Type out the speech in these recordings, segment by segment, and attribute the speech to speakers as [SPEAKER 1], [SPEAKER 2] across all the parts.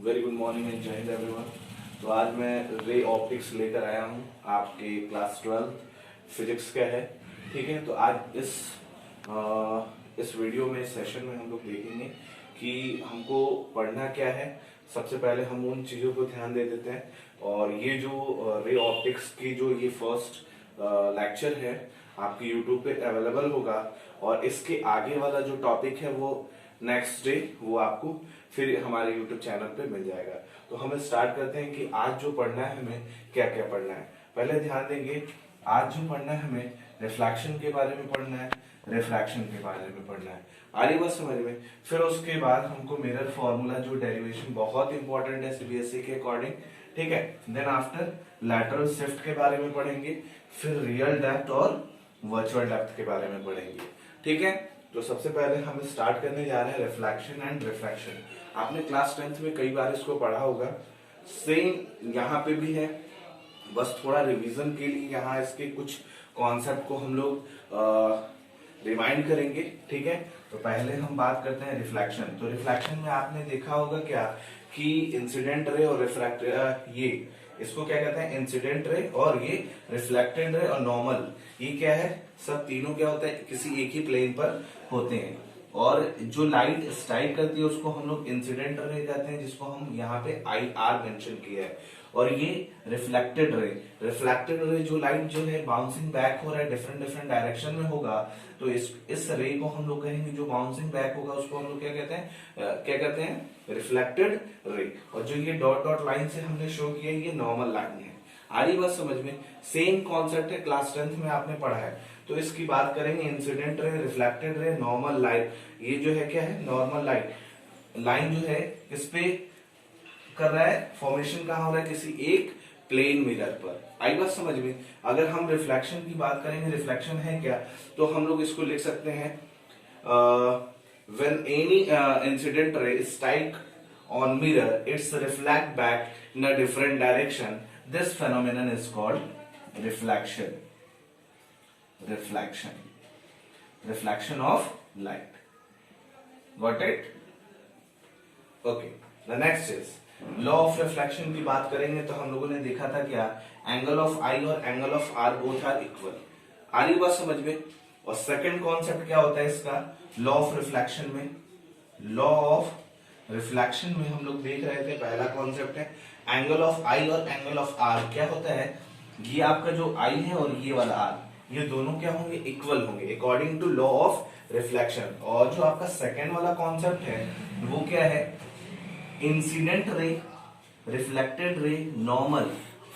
[SPEAKER 1] Very good morning and जय Hind everyone. तो आज मैं रे ऑप्टिक्स लेकर आया हूँ आपके क्लास 12 फिजिक्स का है। ठीक है, तो आज इस वीडियो में, इस सेशन में हम लोग देखेंगे कि हमको पढ़ना क्या है। सबसे पहले हम उन चीज़ों को ध्यान दे देते हैं। और ये जो रे ऑप्टिक्स की जो ये फर्स्ट लेक्चर है आपकी यूट्यूब पे अवेलेबल होगा, और इसके आगे वाला जो टॉपिक है वो नेक्स्ट डे वो आपको फिर हमारे यूट्यूब चैनल पे मिल जाएगा। तो हम स्टार्ट करते हैं कि आज जो पढ़ना है हमें क्या क्या पढ़ना है। पहले ध्यान देंगे, आज जो पढ़ना है हमें रिफ्लेक्शन के बारे में पढ़ना है, रिफ्रैक्शन के बारे में पढ़ना है। आ रही बात समझ में। फिर उसके बाद हमको मिरर फॉर्मूला जो डेरिवेशन बहुत इंपॉर्टेंट है सीबीएसई के अकॉर्डिंग, ठीक है। देन आफ्टर लैटरल शिफ्ट के बारे में पढ़ेंगे, फिर रियल डेप्थ और वर्चुअल डेप्थ के बारे में पढ़ेंगे, ठीक है। तो सबसे पहले हम स्टार्ट करने जा रहे हैं रिफ्लेक्शन एंड रिफ्रैक्शन। आपने क्लास 10th में कई बार इसको पढ़ा होगा, सेम यहाँ पे भी है, बस थोड़ा रिवीजन के लिए यहाँ इसके कुछ कॉन्सेप्ट को हम लोग रिमाइंड करेंगे, ठीक है। तो पहले हम बात करते हैं रिफ्लेक्शन। तो रिफ्लेक्शन में आपने देखा होगा क्या कि इंसिडेंट रे और रिफ्रैक्ट, ये इसको क्या कहते हैं, इंसिडेंट रे, और ये रिफ्लेक्टेड रे और नॉर्मल, ये क्या है, सब तीनों क्या होता है, किसी एक ही प्लेन पर होते हैं। और जो लाइट स्ट्राइक करती है उसको हम लोग इंसिडेंट रे कहते हैं, जिसको हम यहाँ पे IR मेंशन किया है। और ये रिफ्लेक्टेड रे जो लाइट जो है बाउंसिंग बैक हो रहा है, डिफरेंट डिफरेंट डायरेक्शन में होगा, तो इस रे को हम लोग कहेंगे, जो बाउंसिंग बैक होगा उसको हम लोग क्या कहते हैं रिफ्लेक्टेड रे। और जो ये डॉट डॉट लाइन से हमने शो किया ये नॉर्मल लाइन है। आ रही बात समझ में। सेम कॉन्सेप्ट है, क्लास 10th में आपने पढ़ा है। तो इसकी बात करेंगे, incident ray, reflected ray, normal light. ये जो है क्या है, नॉर्मल लाइट लाइन जो है किस पे कर रहा है, फॉर्मेशन कहाँ हो रहा है, किसी एक प्लेन मिरर पर। आई बात समझ में। अगर हम रिफ्लेक्शन की बात करेंगे, रिफ्लेक्शन है क्या, तो हम लोग इसको लिख सकते हैं, when any incident ray strike on mirror, it's reflect back in a different direction. This phenomenon is called reflection. Reflection of light. Got it? Okay. The next is law of reflection की बात करेंगे तो हम लोगों ने देखा था क्या, एंगल ऑफ I और angle of R both are equal. आ रही बात समझ में। और सेकंड कॉन्सेप्ट क्या होता है इसका, लॉ ऑफ रिफ्लेक्शन में, लॉ ऑफ रिफ्लेक्शन में हम लोग देख रहे थे, पहला कॉन्सेप्ट है एंगल ऑफ I और एंगल ऑफ R। क्या होता है, ये आपका जो I है और ये वाला R, ये दोनों क्या होंगे, इक्वल होंगे according to law of reflection. और जो आपका सेकेंड वाला कॉन्सेप्ट है वो क्या है, incident ray, reflected ray, normal,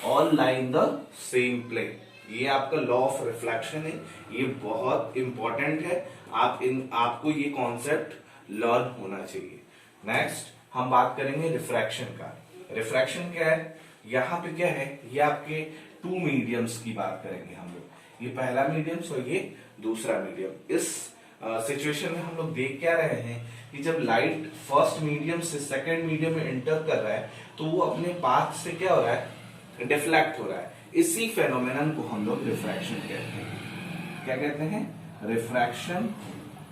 [SPEAKER 1] all lie in the same plane. ये आपका लॉ ऑफ रिफ्लेक्शन है, ये बहुत इंपॉर्टेंट है। आपको ये कॉन्सेप्ट लर्न होना चाहिए। नेक्स्ट हम बात करेंगे रिफ्रैक्शन का। रिफ्रैक्शन क्या है, यहाँ पे क्या है, ये आपके टू मीडियम्स की बात करेंगे हम लोग, ये पहला मीडियम और ये दूसरा मीडियम। इस सिचुएशन में हम लोग देख क्या रहे हैं कि जब लाइट फर्स्ट मीडियम से सेकेंड मीडियम में एंटर कर रहा है तो वो अपने पाथ से क्या हो रहा है, डिफ्लेक्ट हो रहा है। इसी फेनोमेनन को हम लोग रिफ्रैक्शन कहते हैं। क्या कहते हैं, रिफ्रैक्शन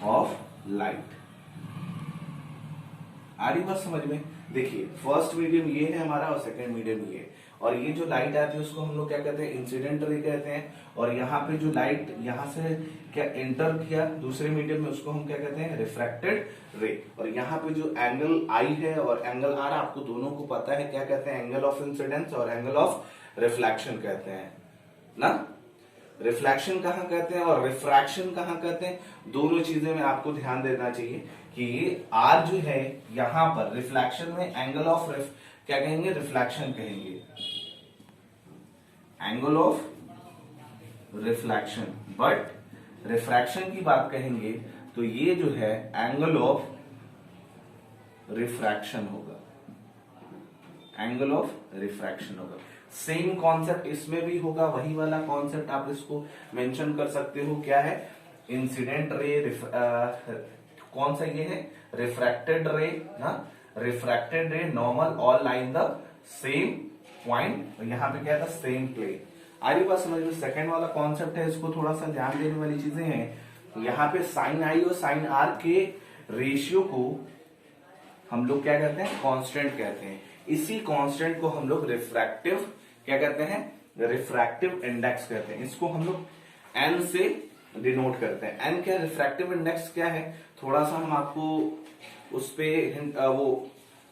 [SPEAKER 1] ऑफ लाइट। आ रही बात समझ में। देखिए फर्स्ट मीडियम ये है हमारा और सेकंड मीडियम ये, और ये जो लाइट आती है उसको हम लोग क्या कहते हैं, इंसिडेंट रे कहते हैं। और यहाँ पे जो लाइट यहाँ से क्या एंटर किया दूसरे मीडियम में, उसको हम क्या कहते हैं, रिफ्रैक्टेड रे। और यहाँ पे जो एंगल I है और एंगल R, आपको दोनों को पता है क्या कहते हैं, एंगल ऑफ इंसिडेंस और एंगल ऑफ रिफ्लेक्शन कहते हैं ना। रिफ्लेक्शन कहाँ कहते हैं और रिफ्रैक्शन कहाँ कहते हैं, दोनों चीजें में आपको ध्यान देना चाहिए कि R जो है यहां पर रिफ्लेक्शन में एंगल ऑफ क्या कहेंगे, रिफ्लेक्शन कहेंगे, angle of reflection. But refraction की बात कहेंगे तो ये जो है एंगल ऑफ रिफ्रैक्शन होगा, एंगल ऑफ रिफ्रैक्शन होगा। सेम कॉन्सेप्ट इसमें भी होगा, वही वाला कॉन्सेप्ट आप इसको मेंशन कर सकते हो। क्या है, इंसिडेंट रे, कौन सा ये है, रिफ्रैक्टेड रे, रिफ्रैक्टेड रे, normal, all line the same point. यहाँ पे क्या था, सेम प्लेन। आगे बात समझ में। सेकंड वाला कॉन्सेप्ट है, इसको थोड़ा सा ध्यान देने वाली चीजें हैं। यहाँ पे साइन I और साइन R के रेशियो को हम लोग क्या कहते हैं, कांस्टेंट कहते हैं। इसी कांस्टेंट को हम लोग रिफ्रैक्टिव क्या कहते हैं, रिफ्रैक्टिव इंडेक्स कहते हैं। इसको हम लोग एन से डिनोट करते हैं। एन क्या, रिफ्रैक्टिव इंडेक्स क्या है, थोड़ा सा हम आपको उस पे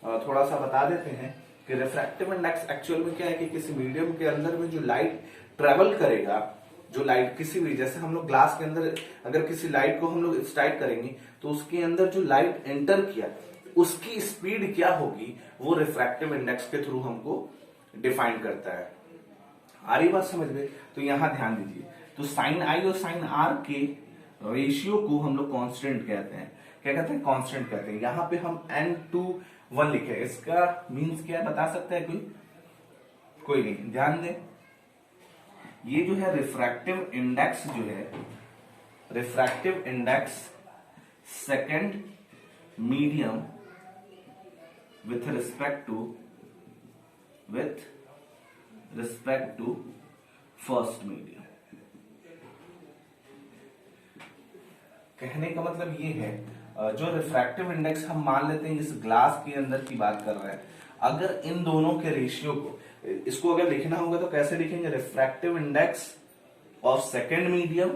[SPEAKER 1] थोड़ा सा बता देते हैं कि रिफ्रैक्टिव इंडेक्स एक्चुअल में क्या है कि किसी मीडियम के अंदर में जो लाइट ट्रेवल करेगा, जो लाइट किसी भी, जैसे हम लोग ग्लास के अंदर अगर किसी लाइट को हम लोग स्ट्राइक करेंगे तो उसके अंदर जो लाइट एंटर किया उसकी स्पीड क्या होगी, वो रिफ्रैक्टिव इंडेक्स के थ्रू हमको डिफाइन करता है। आ रही बात समझ में? तो यहां ध्यान दीजिए, तो साइन आई और साइन आर के रेशियो को हम लोग कांस्टेंट कहते हैं। क्या कहते हैं, कांस्टेंट कहते हैं। यहां पे हम n/1 लिखे, इसका मीन्स क्या है बता सकता है कोई? कोई नहीं, ध्यान दें, ये जो है रिफ्रैक्टिव इंडेक्स जो है, refractive index second medium with respect to first medium. कहने का मतलब ये है, जो रिफ्रैक्टिव इंडेक्स हम मान लेते हैं इस ग्लास के अंदर की बात कर रहे हैं, अगर इन दोनों के रेशियो को, इसको अगर लिखना होगा तो कैसे लिखेंगे, refractive index of second medium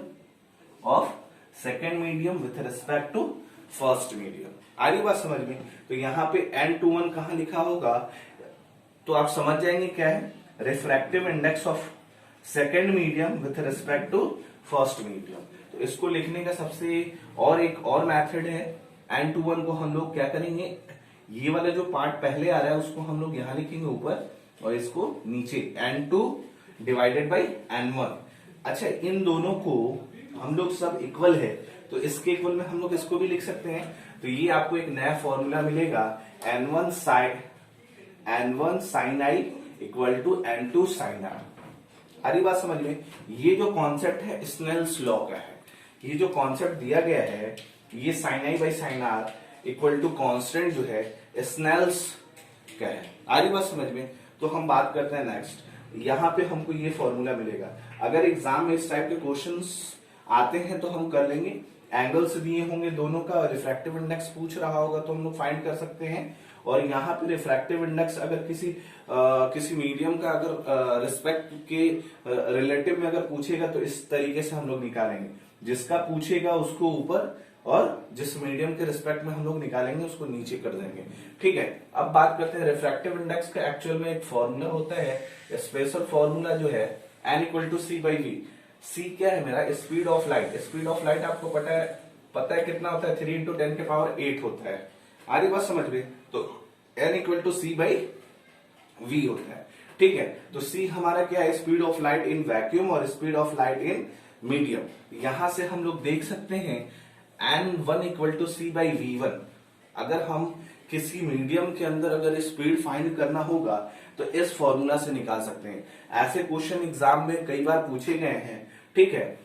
[SPEAKER 1] with respect to first medium. आ रही बात समझ में? तो यहां पे n/1 कहां लिखा होगा तो आप समझ जाएंगे क्या है, refractive index of second medium with respect to first medium. तो इसको लिखने का सबसे एक और मेथड है, n/1 को हम लोग क्या करेंगे, ये वाला जो पार्ट पहले आ रहा है उसको हम लोग यहां लिखेंगे ऊपर और इसको नीचे, n2 डिवाइडेड बाई n1। अच्छा, इन दोनों को हम लोग सब इक्वल है तो इसके इक्वल में हम लोग इसको भी लिख सकते हैं। तो ये आपको एक नया फॉर्मूला मिलेगा, n1 sine I equal to n2 sine R. अरे बात समझ में? ये जो कॉन्सेप्ट है स्नेल्स लॉ का है। ये जो कॉन्सेप्ट दिया गया है, ये sine I by sine R equal to constant जो है स्नेल्स का है। आ रही बात समझ में? तो हम बात करते हैं नेक्स्ट, यहां पे हमको ये फॉर्मूला मिलेगा। अगर एग्जाम में इस टाइप के क्वेश्चंस आते हैं तो हम कर लेंगे, एंगल्स दिए होंगे दोनों का, रिफ्रैक्टिव इंडेक्स पूछ रहा होगा तो हम लोग फाइंड कर सकते हैं। और यहाँ पे रिफ्रैक्टिव इंडेक्स अगर किसी मीडियम का अगर रिस्पेक्ट के रिलेटिव में अगर पूछेगा तो इस तरीके से हम लोग निकालेंगे, जिसका पूछेगा उसको ऊपर और जिस मीडियम के रिस्पेक्ट में हम लोग निकालेंगे उसको नीचे कर देंगे। ठीक है, अब बात करते हैं रिफ्रैक्टिव इंडेक्स का। एक्चुअल में एक फॉर्मूला होता है, स्पेशल फॉर्मूला जो है n = c/v। c क्या है मेरा, speed of light. Speed of light आपको पता है कितना होता है, 3 × 10⁸ होता है। आ रही बात समझ में? तो n = c/v होता है। ठीक है, तो c हमारा क्या है, speed of light in vacuum और speed of light in medium. यहां से हम लोग देख सकते हैं n1 = c/v1। अगर हम किसी मीडियम के अंदर अगर स्पीड फाइंड करना होगा तो इस फॉर्मूला से निकाल सकते हैं। ऐसे क्वेश्चन एग्जाम में कई बार पूछे गए हैं। ठीक है,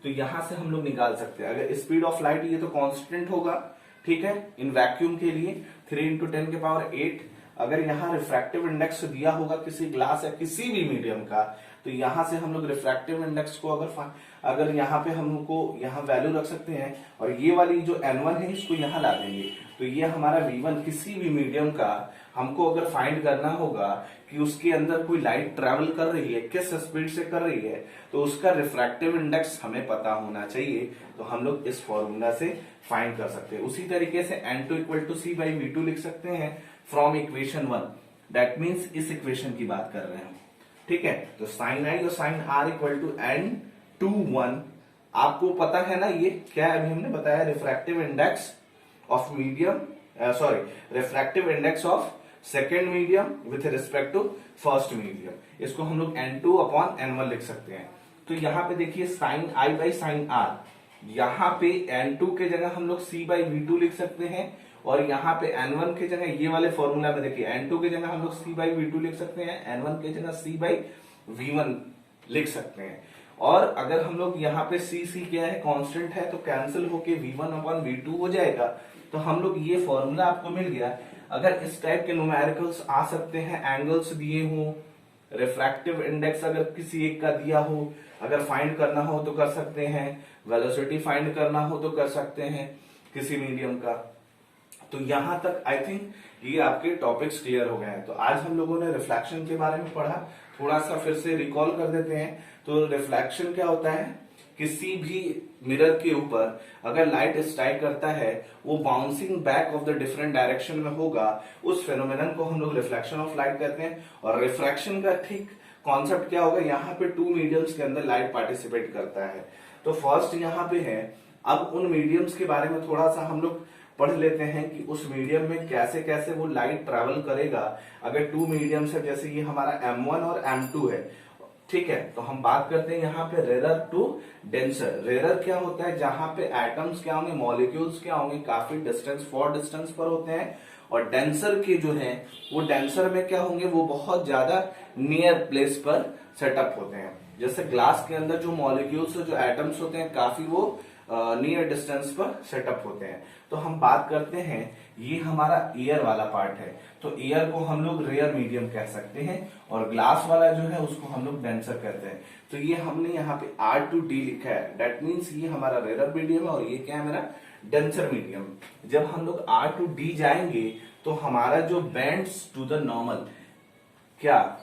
[SPEAKER 1] तो यहां से हम लोग निकाल सकते हैं। अगर स्पीड ऑफ लाइट ये तो कांस्टेंट होगा, ठीक है, इन वैक्यूम के लिए 3 × 10⁸। अगर यहाँ रिफ्रैक्टिव इंडेक्स दिया होगा किसी ग्लास या किसी भी मीडियम का, तो यहां से हम लोग रिफ्रैक्टिव इंडेक्स को अगर यहाँ पे हमको यहाँ वैल्यू रख सकते हैं और ये वाली जो n1 है इसको यहाँ ला देंगे, तो ये हमारा v1 किसी भी मीडियम का हमको अगर फाइंड करना होगा कि उसके अंदर कोई लाइट ट्रेवल कर रही है, किस स्पीड से कर रही है, तो उसका रिफ्रैक्टिव इंडेक्स हमें पता होना चाहिए। तो हम लोग इस फॉर्मूला से फाइंड कर सकते हैं। उसी तरीके से n2 = c/v2 लिख सकते हैं फ्रॉम इक्वेशन 1। दैट मीन्स इस इक्वेशन की बात कर रहे हैं। ठीक है, तो साइन आई और साइन आर = n/1। आपको पता है ना ये क्या है, अभी हमने बताया refractive index of refractive index of second medium with respect to first medium. इसको हम लोग n2/n1 लिख सकते हैं। तो यहाँ पे देखिए sine I by sine R, यहाँ पे n2 के जगह हम लोग c/v2 लिख सकते हैं और यहाँ पे n1 के जगह ये वाले फॉर्मूला में देखिए n2 के जगह हम लोग c/v2 लिख सकते हैं, n1 के जगह c/v1 लिख सकते हैं। और अगर हम लोग यहाँ पे c क्या है, कांस्टेंट है, तो कैंसिल होके v1/v2 हो जाएगा। तो हम लोग ये फॉर्मूला आपको मिल गया। अगर इस टाइप के न्यूमेरिकल्स आ सकते हैं, एंगल्स दिए हो, रिफ्रैक्टिव इंडेक्स अगर किसी एक का दिया हो, अगर फाइंड करना हो तो कर सकते हैं, वेलोसिटी फाइंड करना हो तो कर सकते हैं किसी मीडियम का। तो यहां तक आई थिंक ये आपके टॉपिक्स क्लियर हो गए हैं। तो आज हम लोगों ने रिफ्लेक्शन के बारे में पढ़ा, थोड़ा सा फिर से रिकॉल कर देते हैं। तो रिफ्लेक्शन क्या होता है, किसी भी मिरर के ऊपर अगर लाइट स्ट्राइक करता है, वो bouncing back of the different direction में होगा, उस फेनोमेनन को हम लोग रिफ्लेक्शन ऑफ लाइट कहते हैं। और रिफ्रैक्शन का ठीक कॉन्सेप्ट क्या होगा, यहाँ पे टू मीडियम्स के अंदर लाइट पार्टिसिपेट करता है। तो फर्स्ट यहाँ पे है, अब उन मीडियम्स के बारे में थोड़ा सा हम लोग पढ़ लेते हैं कि उस मीडियम में कैसे कैसे वो लाइट ट्रेवल करेगा। अगर टू मीडियम्स है, जैसे ये हमारा M1 और M2 है, ठीक है, तो हम बात करते हैं यहाँ पे रेरर टू डेंसर। रेरर क्या होता है, जहां पे एटम्स क्या होंगे, मॉलिक्यूल्स क्या होंगे, काफी डिस्टेंस फॉर डिस्टेंस पर होते हैं। और डेंसर के जो है वो डेंसर में क्या होंगे, वो बहुत ज्यादा नियर प्लेस पर सेटअप होते हैं। जैसे ग्लास के अंदर जो मॉलिक्यूल्स जो एटम्स होते हैं, काफी वो नियर डिस्टेंस पर सेटअप होते हैं। तो हम बात करते हैं, ये हमारा ईयर वाला पार्ट है, तो ईयर को हम लोग रेयर मीडियम कह सकते हैं, और ग्लास वाला जो है उसको हम लोग डेंसर कहते हैं। तो ये हमने यहाँ पे R2D लिखा है, दैट मीन्स ये हमारा रेयर मीडियम है और ये क्या है मेरा डेंसर मीडियम। जब हम लोग R2D जाएंगे तो हमारा जो बेंड्स टू द नॉर्मल, क्या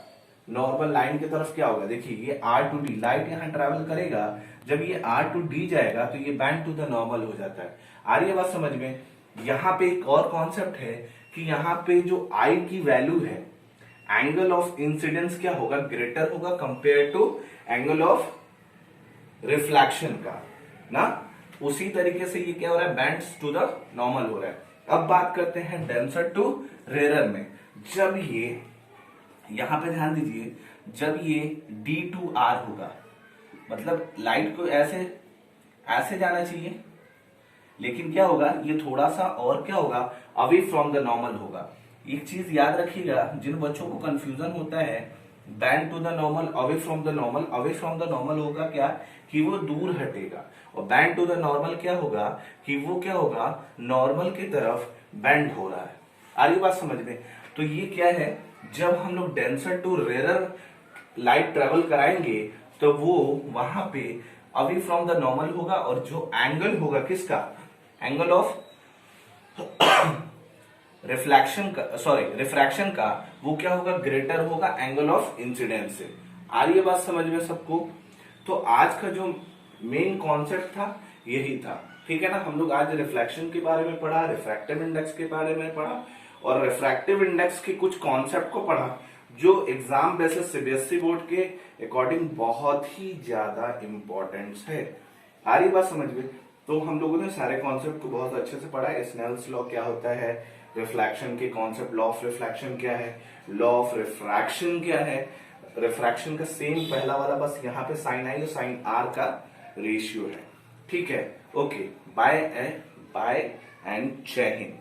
[SPEAKER 1] नॉर्मल लाइन की तरफ क्या होगा, देखिए ये R2D लाइट यहाँ ट्रेवल करेगा, जब ये R2D जाएगा तो ये बैंड टू द नॉर्मल हो जाता है। आ रही है बात समझ में। यहाँ पे एक और कॉन्सेप्ट है कि यहाँ पे जो I की वैल्यू है, एंगल ऑफ इंसिडेंस क्या होगा, ग्रेटर होगा compare to angle of reflection का ना। उसी तरीके से ये क्या हो रहा है, बैंड्स टू द नॉर्मल हो रहा है। अब बात करते हैं डेंसर टू रेरर में। जब ये यहां पे ध्यान दीजिए, जब ये D2R होगा, मतलब लाइट को ऐसे ऐसे जाना चाहिए, लेकिन क्या होगा, ये थोड़ा सा और क्या होगा, अवे फ्रॉम द नॉर्मल होगा। एक चीज याद रखिएगा, जिन बच्चों को कंफ्यूजन होता है, bend to the normal, away from the normal. Away from the normal होगा क्या, कि वो दूर हटेगा, और बैंड टू द नॉर्मल क्या होगा, कि वो क्या होगा, नॉर्मल की तरफ बैंड हो रहा है। आ रही बात समझ में। तो ये क्या है, जब हम लोग denser to rarer light travel कराएंगे तो वो वहां पे अवे फ्रॉम द नॉर्मल होगा, और जो एंगल होगा किसका, एंगल ऑफ रिफ्लेक्शन का, सॉरी रिफ्रैक्शन का, वो क्या होगा, ग्रेटर होगा एंगल ऑफ इंसिडेंस से। आ रही है बात समझ में सबको। तो आज का जो मेन कॉन्सेप्ट था यही था, ठीक है ना। हम लोग आज रिफ्लेक्शन के बारे में पढ़ा, रिफ्रैक्टिव इंडेक्स के बारे में पढ़ा, और रिफ्रैक्टिव इंडेक्स के कुछ कॉन्सेप्ट को पढ़ा जो एग्जाम बेसिस सीबीएसई बोर्ड के अकॉर्डिंग बहुत ही ज्यादा इंपॉर्टेंट है। आ रही बात समझ में। तो हम लोगों ने सारे कॉन्सेप्ट को बहुत अच्छे से पढ़ा है। स्नेल्स लॉ क्या होता है, रिफ्लेक्शन के कॉन्सेप्ट, लॉ ऑफ रिफ्लेक्शन क्या है, लॉ ऑफ रिफ्रैक्शन क्या है, रिफ्रैक्शन का सेम पहला वाला, बस यहाँ पे साइन आई और साइन आर का रेशियो है, ठीक है। ओके, बाय एंड जय हिंद।